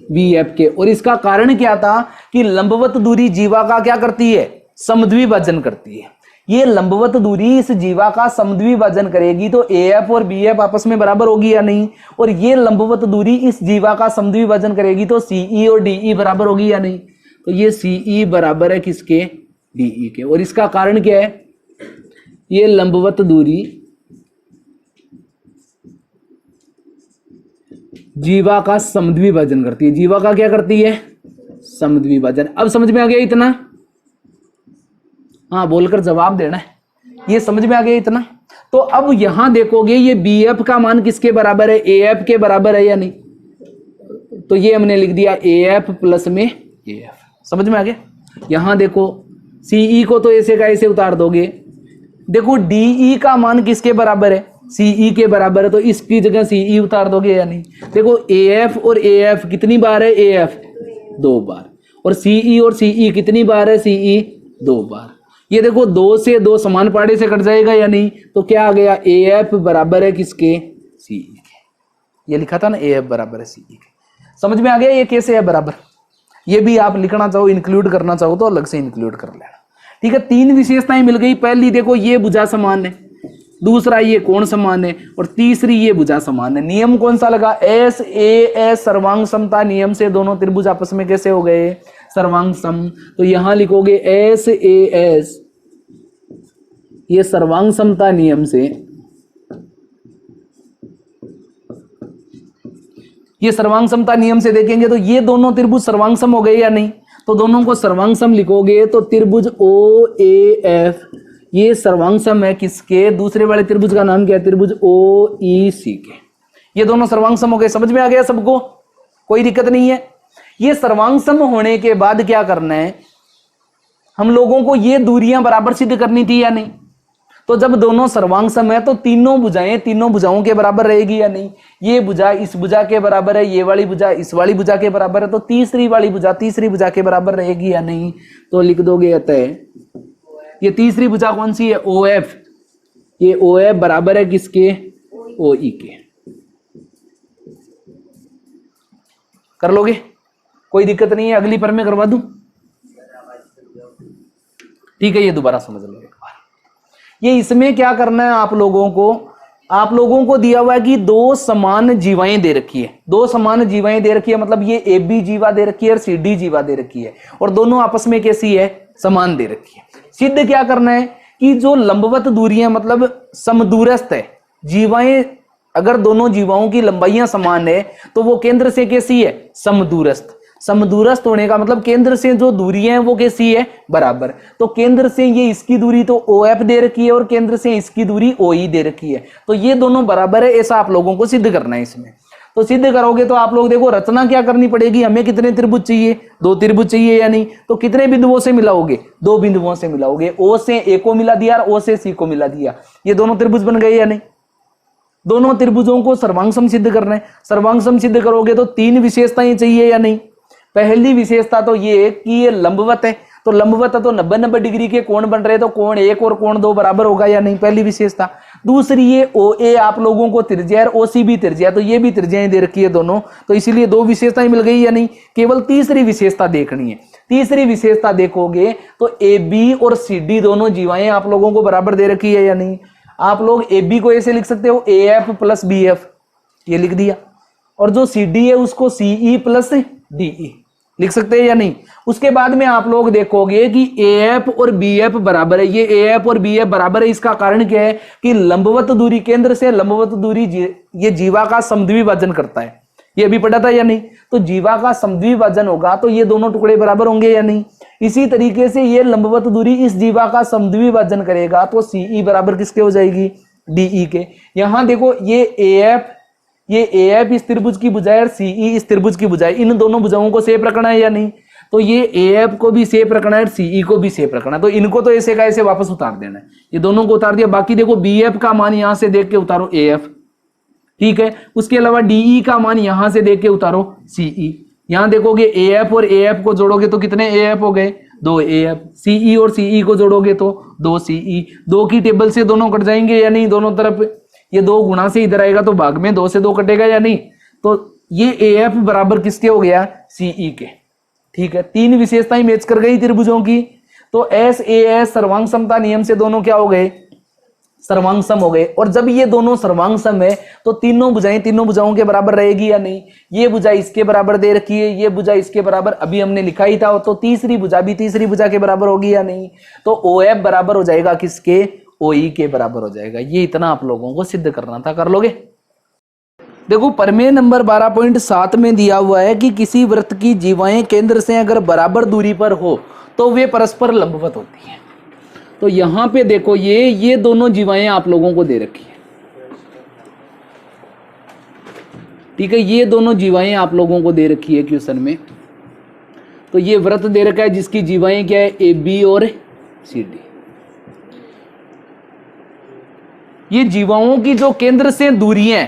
BF के। और इसका कारण क्या था कि लंबवत दूरी जीवा का क्या करती है? समद्विभाजन करती है। ये लंबवत दूरी इस जीवा का समद्विभाजन करेगी तो AF और BF आपस में बराबर होगी या नहीं? और ये लंबवत दूरी इस जीवा का समद्विभाजन करेगी तो CE और DE बराबर होगी या नहीं? तो ये CE बराबर है किसके? DE के। और इसका कारण क्या है? ये लंबवत दूरी जीवा का समद्विभाजन करती है। जीवा का क्या करती है? समद्विभाजन। अब समझ में आ गया इतना? हाँ बोलकर जवाब देना है। ये समझ में आ गया इतना? तो अब यहां देखोगे ये BF का मान किसके बराबर है? AF के बराबर है या नहीं? तो ये हमने लिख दिया AF प्लस में AF। समझ में आ गया? यहां देखो CE को तो ऐसे का ऐसे उतार दोगे। देखो DE का मान किसके बराबर है? CE के बराबर है, तो इसकी जगह CE उतार दोगे या नहीं? देखो AF और AF कितनी बार है? AF 2 बार। और CE और CE कितनी बार है? CE 2 बार। ये देखो 2 से 2 समान पाड़े से कट जाएगा या नहीं? तो क्या आ गया? AF बराबर है किसके? CE के। ये लिखा था ना AF बराबर है CE के। समझ में आ गया ये कैसे है बराबर? ये भी आप लिखना चाहो, इंक्लूड करना चाहो तो अलग से इंक्लूड कर लेना। ठीक है, 3 विशेषताएं मिल गई। पहली देखो ये भुजा समान है, दूसरा ये कोण समान है, और तीसरी ये भुजा समान है। नियम कौन सा लगा? SAS सर्वांग समता नियम से दोनों त्रिभुज आपस में कैसे हो गए? सर्वांग सम। तो यहां लिखोगे SAS ये सर्वांग समता नियम से, ये सर्वांग समता नियम से देखेंगे तो ये दोनों त्रिभुज सर्वांग सम हो गए या नहीं? तो दोनों को सर्वांग सम लिखोगे तो त्रिभुज ओ ए एफ ये सर्वांग सम है किसके, दूसरे वाले त्रिभुज का नाम क्या है, त्रिभुज ओ ई सी के। ये दोनों सर्वांग सम हो गए, समझ में आ गया सबको, कोई दिक्कत नहीं है। ये सर्वांग सम होने के बाद क्या करना है, हम लोगों को ये दूरियां बराबर सिद्ध करनी थी या नहीं। तो जब दोनों सर्वांग सम है तो तीनों भुजाएं तीनों भुजाओं के बराबर रहेगी या नहीं। ये भुजा इस भुजा के बराबर है, ये वाली भुजा इस वाली भुजा के बराबर है, तो तीसरी वाली भुजा तीसरी भुजा के बराबर रहेगी या नहीं। तो लिख दोगे अतः ये तीसरी भुजा कौन सी है, ओ एफ, ये ओ एफ बराबर है किसके, ओ ई के। कर लोगे, कोई दिक्कत नहीं है, अगली पर में करवा दूं, ठीक है। ये दोबारा समझ लो एक बार, ये इसमें क्या करना है आप लोगों को दिया हुआ है कि दो समान जीवाएं दे रखी है, दो समान जीवाएं दे रखी है, मतलब ये ए बी जीवा दे रखी है और सी डी जीवा दे रखी है, और दोनों आपस में कैसी है, समान दे रखी है। सिद्ध क्या करना है कि जो लंबवत दूरियां मतलब समदूरस्थ है जीवाएं, अगर दोनों जीवाओं की लंबाइयां समान है तो वो केंद्र से कैसी है, समदूरस्थ। समदूरस्थ होने का मतलब केंद्र से जो दूरी है वो कैसी है, बराबर। तो केंद्र से ये इसकी दूरी तो ओ एफ दे रखी है और केंद्र से इसकी दूरी ओ ई दे रखी है, तो ये दोनों बराबर है, ऐसा आप लोगों को सिद्ध करना है इसमें। तो सिद्ध करोगे तो आप लोग देखो रचना क्या करनी पड़ेगी, हमें कितने त्रिभुज चाहिए, दो त्रिभुज चाहिए या नहीं। तो कितने बिंदुओं से मिलाओगे, दो बिंदुओं से मिलाओगे, ओ से ए को मिला दिया और ओ से सी को मिला दिया, ये दोनों त्रिभुज बन गए या नहीं। दोनों त्रिभुजों को सर्वांग सम सिद्ध करना है, सर्वांग सम सिद्ध करोगे तो तीन विशेषताएं चाहिए या नहीं। पहली विशेषता तो ये कि ये लंबवत है, तो लंबवत है तो 90-90 डिग्री के कोण बन रहे, तो कोण 1 और कोण 2 बराबर होगा या नहीं, पहली विशेषता। दूसरी ये ओ ए आप लोगों को त्रिज्या है, ओ सी भी त्रिज्या, तो ये भी त्रिज्याएं दे रखी है दोनों, तो इसीलिए दो विशेषताएं मिल गई या नहीं। केवल तीसरी विशेषता देखनी है, तीसरी विशेषता देखोगे तो ए बी और सी डी दोनों जीवाएं आप लोगों को बराबर दे रखी है या नहीं। आप लोग ए बी को ऐसे लिख सकते हो, A F plus B F, ये लिख दिया, और जो सी डी है उसको सी ई प्लस डी ई लिख सकते हैं या नहीं। उसके बाद में आप लोग देखोगे कि ए एफ और बी एफ बराबर है, ये ए एफ और बी एफ बराबर है, इसका कारण क्या है कि लंबवत दूरी, केंद्र से लंबवत दूरी ये जीवा का समद्विभाजन करता है, ये भी पढ़ा था या नहीं। तो जीवा का समद्विभाजन होगा तो ये दोनों टुकड़े बराबर होंगे या नहीं। इसी तरीके से ये लंबवत दूरी इस जीवा का समद्विभाजन करेगा तो सीई बराबर किसके हो जाएगी, डीई के। यहां देखो ये ए एफ इस त्रिभुज की भुजा है और सीई इस त्रिभुज की भुजा है, इन दोनों भुजाओं को सेफ रखना है या नहीं। तो ये ए एफ को भी सेफ रखना है और सीई को भी सेफ रखना है, तो इनको तो ऐसे का ऐसे वापस उतार देना है, ये दोनों को उतार दिया। बाकी देखो बी एफ का मान यहां से देख के उतारो ए एफ, ठीक है। उसके अलावा डीई का मान यहां से देख के उतारो सीई। यहां देखोगे ए एफ और ए एफ को जोड़ोगे तो कितने ए एफ हो गए, 2 ए एफ। सीई और सीई को जोड़ोगे तो 2 सीई। 2 की टेबल से दोनों कट जाएंगे या नहीं, दोनों तरफ ये 2 गुणा से इधर आएगा तो भाग में 2 से 2 कटेगा या नहीं। तो ये ए एफ बराबर किसके हो गया, सीई के, ठीक है। 3 विशेषताएं मैच कर गई त्रिभुजों की, तो एस ए एस सर्वांग समता नियम से दोनों क्या हो गए, सर्वांग सम हो गए। और जब ये दोनों सर्वांग सम है तो तीनों भुजाओं के बराबर रहेगी या नहीं। ये भुजा इसके बराबर दे रखी है, ये भुजा इसके बराबर अभी हमने लिखा ही था, तो तीसरी भुजा भी तीसरी भुजा के बराबर होगी या नहीं। तो ओ एफ बराबर हो जाएगा किसके, ओ ई के बराबर हो जाएगा। ये इतना आप लोगों को सिद्ध करना था, कर लोगे। देखो प्रमेय नंबर 12.7 में दिया हुआ है कि किसी वृत्त की जीवाएं केंद्र से अगर बराबर दूरी पर हो तो वे परस्पर लंबवत होती हैं। तो यहां पे देखो ये दोनों जीवाएं आप लोगों को दे रखी है, ठीक है। ये दोनों जीवाएं आप लोगों को दे रखी है क्वेश्चन में। तो ये वृत्त दे रखा है जिसकी जीवाएं क्या है, ए बी और सी डी। ये जीवाओं की जो केंद्र से दूरियां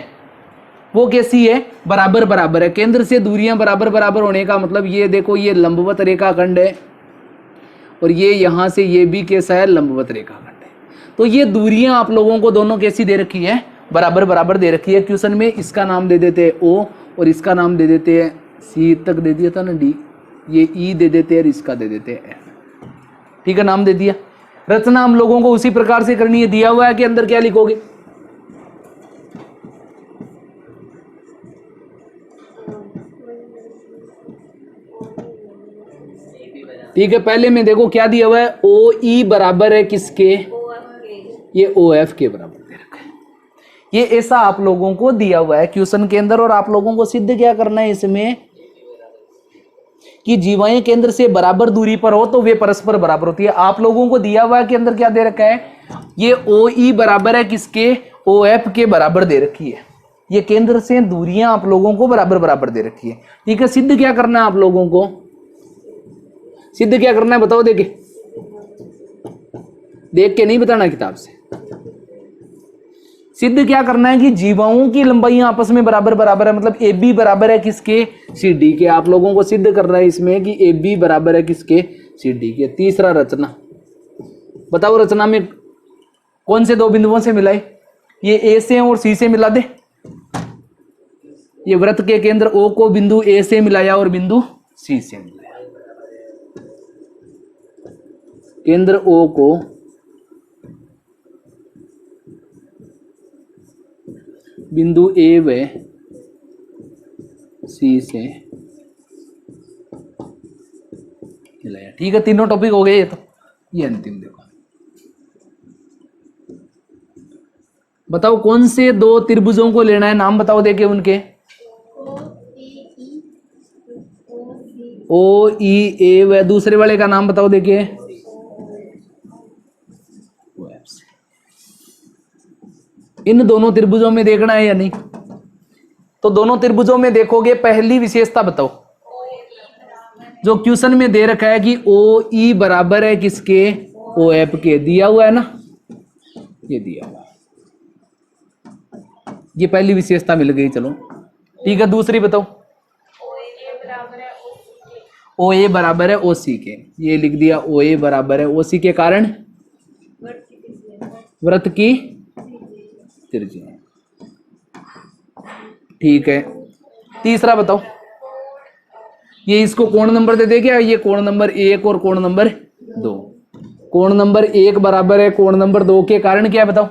वो कैसी है, बराबर बराबर है। केंद्र से दूरियां बराबर बराबर होने का मतलब ये देखो ये लंबवत रेखाखंड है और ये यहां से ये भी कैसा है, लंबवत रेखाखंड है। तो ये दूरियां आप लोगों को दोनों कैसी दे रखी है, बराबर बराबर दे रखी है। क्वेश्चन में इसका नाम दे देते हैं ओ और इसका नाम दे देते हैं सी तक दे दिया था ना, डी, ये ई दे देते हैं और इसका दे देते हैं एफ, ठीक है, नाम दे दिया। रचना हम लोगों को उसी प्रकार से करनी है, दिया हुआ है कि अंदर क्या लिखोगे, ठीक है। पहले में देखो क्या दिया हुआ है, ओ ई बराबर है किसके, ये ओ एफ के बराबर दे रखा है। ये ऐसा आप लोगों को दिया हुआ है क्वेश्चन के अंदर, और आप लोगों को सिद्ध क्या करना है इसमें कि जीवाएं केंद्र से बराबर दूरी पर हो तो वे परस्पर बराबर होती है। आप लोगों को दिया हुआ है के अंदर क्या दे रखा है, ये ओ ई बराबर है किसके, ओ एफ के बराबर दे रखी है। ये केंद्र से दूरियां आप लोगों को बराबर बराबर दे रखी है। ठीक है, सिद्ध क्या करना है आप लोगों को, सिद्ध क्या करना है बताओ, देख के नहीं बताना किताब से। सिद्ध क्या करना है कि जीवाओं की लंबाइयां आपस में बराबर बराबर है, मतलब ए बी बराबर है किसके, सी डी के। आप लोगों को सिद्ध करना है इसमें कि ए बी बराबर है किसके, सी डी के। तीसरा रचना, बताओ रचना में कौन से दो बिंदुओं से मिलाए, ये ए से और सी से मिला दे। ये वृत्त के केंद्र ओ को बिंदु ए से मिलाया और बिंदु सी से मिलाया। केंद्र ओ को बिंदु ए व सी से मिलाया। ठीक है, तीनों टॉपिक हो गए। ये तो ये अंतिम देखो, बताओ कौन से दो त्रिभुजों को लेना है, नाम बताओ देके उनके। ओ ई ए व दूसरे वाले का नाम बताओ देखे। इन दोनों त्रिभुजों में देखना है या नहीं, तो दोनों त्रिभुजों में देखोगे, पहली विशेषता बताओ जो क्वेश्चन में दे रखा है कि ओ ई बराबर है किसके, ओ एफ के, दिया हुआ है ना, ये दिया हुआ है, ये पहली विशेषता मिल गई। चलो ठीक है, दूसरी बताओ। ओ ए बराबर है ओ सी के, ये लिख दिया, ओ ए बराबर है ओ सी के, कारण वृत्त की त्रिज्या। ठीक है, तीसरा बताओ। ये इसको कोण नंबर दे दे क्या, ये कोण नंबर 1 और कोण नंबर 2। कोण नंबर 1 बराबर है कोण नंबर 2 के, कारण क्या है बताओ।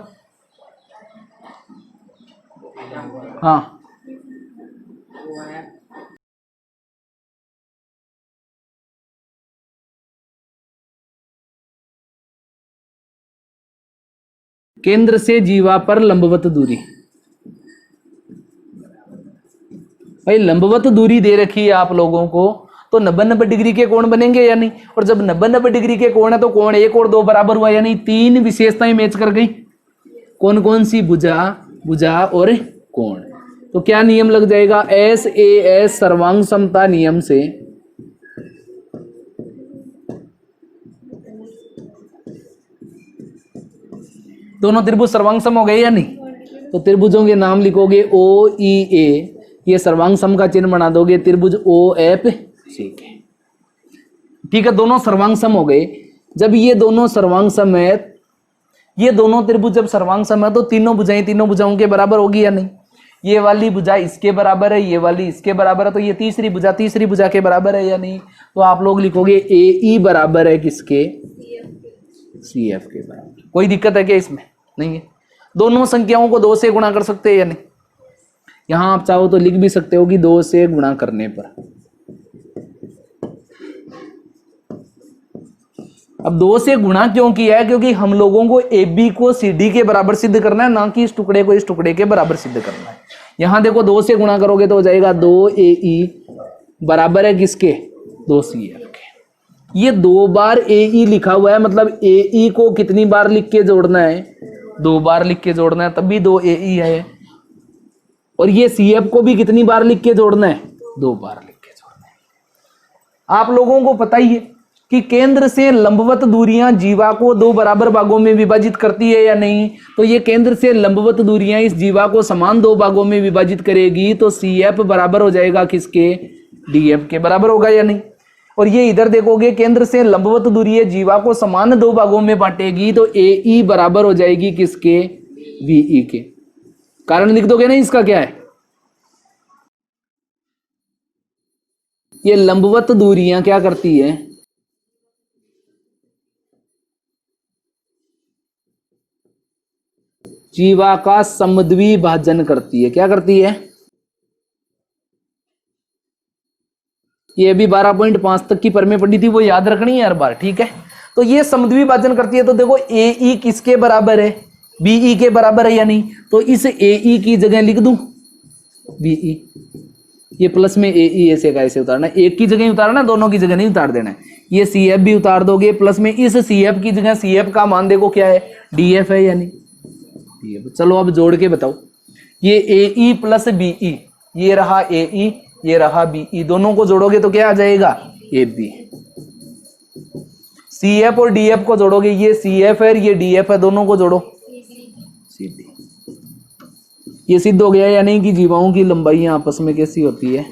हाँ, केंद्र से जीवा पर लंबवत दूरी। भाई लंबवत दूरी दे रखी है आप लोगों को, तो 90-90 डिग्री के कोण बनेंगे या नहीं। और जब 90-90 डिग्री के कोण है तो कोण 1 और 2 बराबर हुआ या नहीं। तीन विशेषताएं मैच कर गई। कौन कौन सी, भुजा, भुजा और कोण। तो क्या नियम लग जाएगा, एस ए एस सर्वांग समता नियम से दोनों त्रिभुज सर्वांग सम हो गए या नहीं। तो त्रिभुजों के नाम लिखोगे, ओ ई ए, ये सर्वांग सम का चिन्ह बना दोगे, त्रिभुज ओ एफ सी के। ठीक है, दोनों सर्वांग सम हो गए। जब ये दोनों सर्वांग सम है, ये दोनों त्रिभुज जब सर्वांग सम है तो तीनों भुजाओं के बराबर होगी या नहीं। ये वाली भुजा इसके बराबर है, ये वाली इसके बराबर है, तो ये तीसरी भुजा के बराबर है या नहीं। तो आप लोग लिखोगे ए ई बराबर है किसके, सी एफ के बराबर। कोई दिक्कत है क्या इसमें, नहीं है। दोनों संख्याओं को 2 से गुणा कर सकते हैं या नहीं। यहां आप चाहो तो लिख भी सकते हो कि 2 से गुणा करने पर। अब 2 से गुणा क्यों किया है, क्योंकि हम लोगों को ए बी को सी डी के बराबर सिद्ध करना है, ना कि इस टुकड़े को इस टुकड़े के बराबर सिद्ध करना है। यहां देखो 2 से गुणा करोगे तो हो जाएगा 2 ए ई बराबर है किसके, 2 सी एफ के। ये 2 बार ए ई लिखा हुआ है, मतलब ए ई को कितनी बार लिख के जोड़ना है, 2 बार लिख के जोड़ना है, तब भी 2 ए ई है। और ये सी एफ को भी कितनी बार लिख के जोड़ना है, 2 बार लिख के जोड़ना है। आप लोगों को पता ही है कि केंद्र से लंबवत दूरियां जीवा को 2 बराबर भागों में विभाजित करती है या नहीं। तो ये केंद्र से लंबवत दूरियां इस जीवा को समान 2 भागों में विभाजित करेगी, तो सी एफ बराबर हो जाएगा किसके, डी एफ के बराबर होगा या नहीं। और ये इधर देखोगे, केंद्र से लंबवत दूरी जीवा को समान 2 भागों में बांटेगी, तो ए ई बराबर हो जाएगी किसके, वी ई के। कारण लिख दोगे ना इसका क्या है। ये लंबवत दूरियां क्या करती है, जीवा का समद्विभाजन करती है। क्या करती है, ये अभी 12.5 तक की परमें पढ़ी थी, वो याद रखनी है हर बार। ठीक है, तो ये समद्विभाजन करती है। तो देखो ए ई किसके बराबर है, बीई के बराबर है या नहीं। तो इस ए ई की जगह लिख दूं बीई, ये प्लस में ए ई ऐसे का ऐसे उतारना, एक की जगह ही उतारना, दोनों की जगह नहीं उतार देना है। ये सी एफ भी उतार दोगे, प्लस में इस सी एफ की जगह सी एफ का मान देखो क्या है, डी एफ है यानी डी एफ। चलो अब जोड़ के बताओ, ये ए ई प्लस बी ई, ये रहा ए ई, ये रहा बी ई, दोनों को जोड़ोगे तो क्या आ जाएगा, ए बी। सी एफ और डी एफ को जोड़ोगे, ये सी एफ है ये डी एफ है, दोनों को जोड़ो सी बी। ये सिद्ध हो गया या नहीं कि जीवाओं की लंबाई आपस में कैसी होती है,